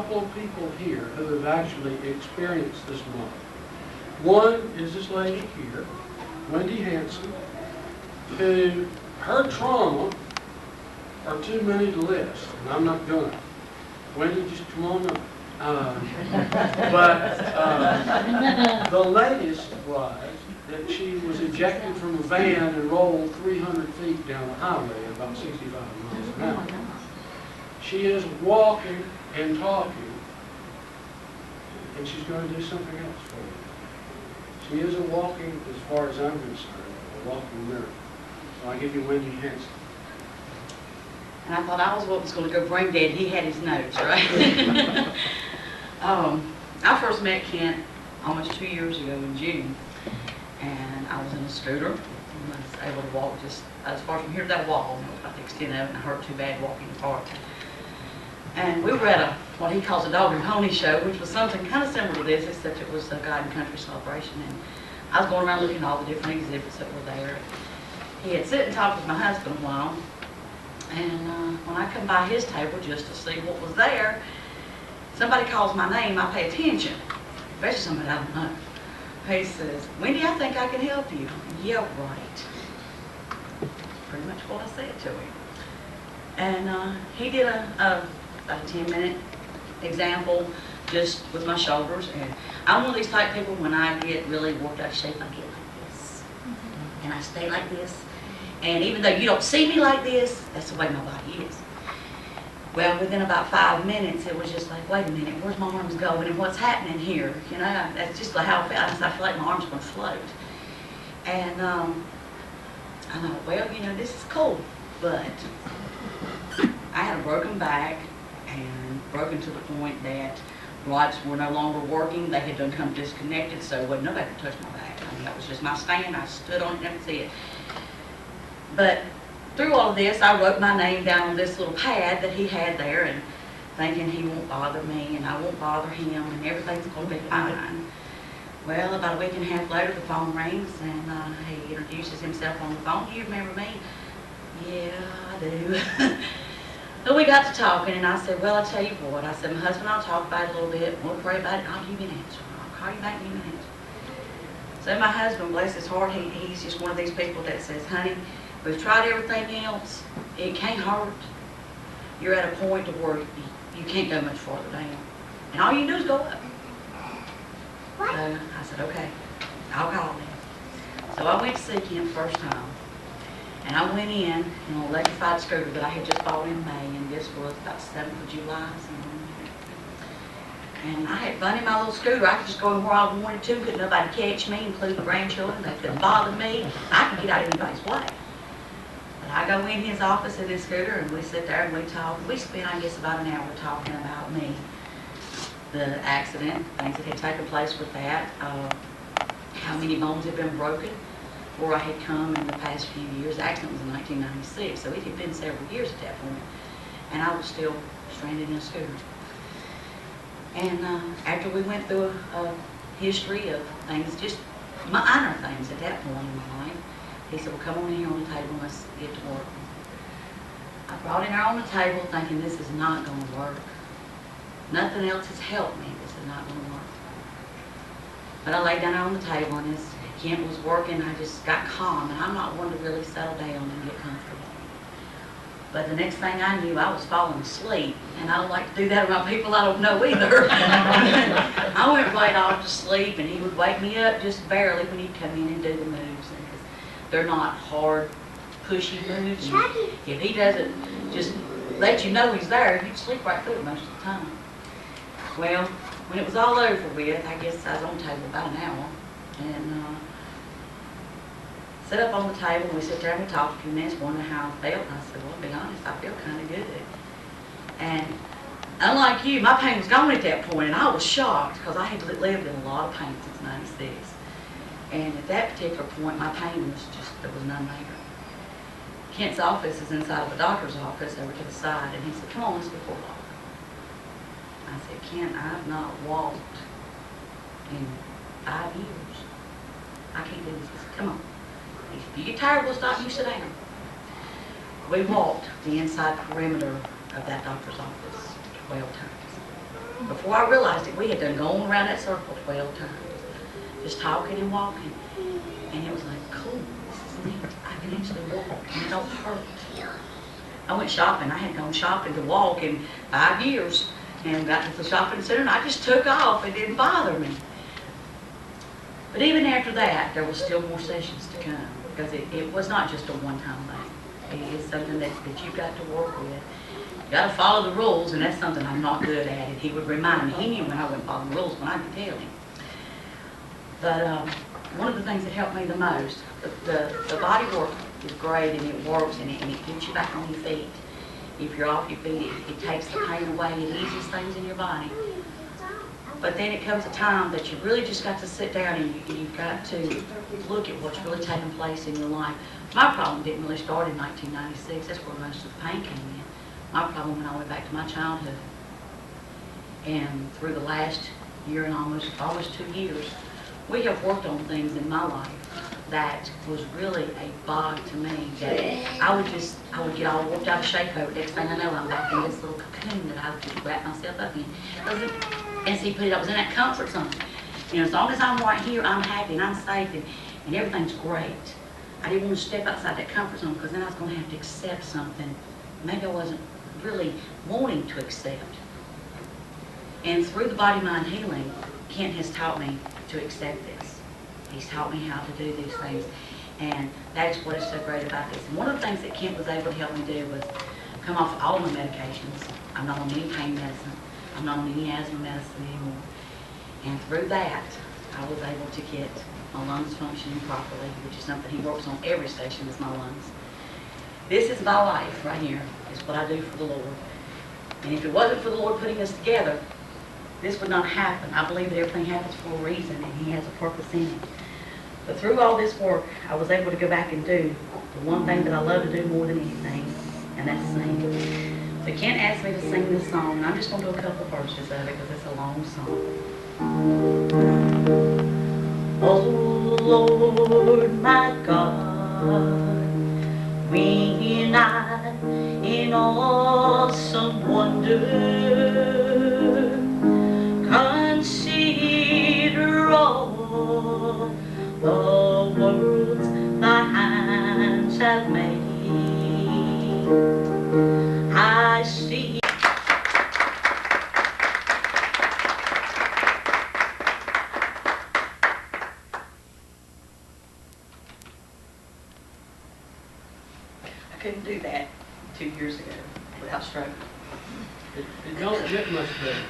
couple of people here who have actually experienced this month. One is this lady here, Wendy Hanson, who her trauma are too many to list, and I'm not gonna. Wendy, just come on up. The latest was that she was ejected from a van and rolled 300 feet down the highway at about 65 miles an hour. She is walking and talking, and she's going to do something else for you. She isn't walking, as far as I'm concerned, a walking miracle. So I give you Wendy Hanson. And I thought I was what was going to go brain dead. He had his notes, right? I first met Kent almost 2 years ago in June, and I was in a scooter. I was able to walk just as far from here to that wall, about the extent of it, and I hurt too bad walking in the park. And we were at what he calls a dog and pony show, which was something kind of similar to this, except it was a guide and country celebration. And I was going around looking at all the different exhibits that were there. He had sit and talked with my husband a while, and when I come by his table just to see what was there, somebody calls my name, I pay attention, especially somebody I don't know. He says, "Wendy, I think I can help you." Yeah, right. Pretty much what I said to him. And he did about a 10-minute example just with my shoulders. And I'm one of these type people, when I get really worked out of shape, I get like this. And I stay like this. And even though you don't see me like this, that's the way my body is. Well, within about 5 minutes, it was just like, wait a minute, where's my arms going and what's happening here? You know, that's just how I felt. I feel like my arms are going to float. And I thought, well, you know, this is cool. But I had a broken back and broken to the point that rods were no longer working. They had become disconnected, so nobody could touch my back. I mean, that was just my stand. I stood on it and I could see it. But through all of this, I wrote my name down on this little pad that he had there, and thinking he won't bother me and I won't bother him and everything's going to be fine. Well, about a week and a half later, the phone rings and he introduces himself on the phone. "Do you remember me?" "Yeah, I do." So we got to talking, and I said, "Well, I'll tell you what." I said, "My husband and I'll talk about it a little bit. We'll pray about it, and I'll give you an answer. I'll call you back and give you an answer." So my husband, bless his heart, he's just one of these people that says, "Honey, we've tried everything else. It can't hurt. You're at a point to where you can't go much farther down. And all you do is go up." So I said, "Okay, I'll call him." So I went to see him first time. And I went in an electrified scooter that I had just bought in May, and this was about 7th of July. And I had fun in my little scooter. I could just go where I wanted to. Couldn't nobody catch me, including the grandchildren. They couldn't bother me. I could get out of anybody's way. But I go in his office in his scooter, and we sit there and we talk. We spent, I guess, about an hour talking about me, the accident, things that had taken place with that, how many bones had been broken where I had come in the past few years. The accident was in 1996, so it had been several years at that point, and I was still stranded in a scooter. And after we went through a history of things, just minor things at that point in my life, he said, "Well, come on in here on the table and let's get to work." I brought in there on the table thinking this is not going to work. Nothing else has helped me. This is not going to work. But I laid down there on the table, and as Kent was working, I just got calm, and I'm not one to really settle down and get comfortable. But the next thing I knew, I was falling asleep, and I don't like to do that around people I don't know either. I went right off to sleep, and he would wake me up just barely when he'd come in and do the moves. And they're not hard, pushy moves. If he doesn't just let you know he's there, you'd sleep right through it most of the time. Well, when it was all over with, I guess I was on the table about an hour, and set up on the table, and we sit there and we talked a few minutes, wondering how I felt. And I said, "Well, to be honest, I feel kind of good." And unlike you, my pain was gone at that point, and I was shocked because I had lived in a lot of pain since '96. And at that particular point, my pain was just, there was none there. Kent's office is inside of a doctor's office over to the side, and he said, "Come on, let's go for a walk." I said, "Kent, I've not walked in 5 years. I can't do this." He said, "Come on. If you get tired, we'll stop and you sit down." We walked the inside perimeter of that doctor's office 12 times. before I realized it, we had done going around that circle 12 times, just talking and walking. And it was like, cool, this is neat. I can actually walk and it don't hurt. I went shopping. I had gone shopping to walk in 5 years and got to the shopping center and I just took off. It didn't bother me. But even after that, there was still more sessions to come because it was not just a one-time thing. It is something that you've got to work with. You got to follow the rules, and that's something I'm not good at. And he would remind me. He knew when I wouldn't follow the rules when I could tell him. But one of the things that helped me the most, the body work is great and it works and it gets you back on your feet. If you're off your feet, it takes the pain away, it eases things in your body. But then it comes a time that you really just got to sit down and you've got to look at what's really taking place in your life. My problem didn't really start in 1996. That's where most of the pain came in. My problem when I went back to my childhood. And through the last year and almost 2 years, we have worked on things in my life that was really a bog to me. That I would get all worked out of shape over. Next thing I know, I'm back in this little cocoon that I would just wrap myself up in. And see, put it, I was in that comfort zone. You know, as long as I'm right here, I'm happy and I'm safe and everything's great. I didn't want to step outside that comfort zone because then I was going to have to accept something maybe I wasn't really wanting to accept. And through the body-mind healing, Kent has taught me to accept this. He's taught me how to do these things. And that's what is so great about this. And one of the things that Kent was able to help me do was come off all my medications. I'm not on any pain medicine. I'm not on any asthma medicine anymore. And through that, I was able to get my lungs functioning properly, which is something he works on every session is my lungs. This is my life right here. It's what I do for the Lord. And if it wasn't for the Lord putting us together, this would not happen. I believe that everything happens for a reason and He has a purpose in it. But through all this work, I was able to go back and do the one thing that I love to do more than anything, and that's sing. So Kent asked me to sing this song, and I'm just going to do a couple verses of it because it's a long song. Oh Lord, my God, when I in awesome wonder consider all the worlds thy hands have made, I see. I couldn't do that 2 years ago without struggling. It don't get much better.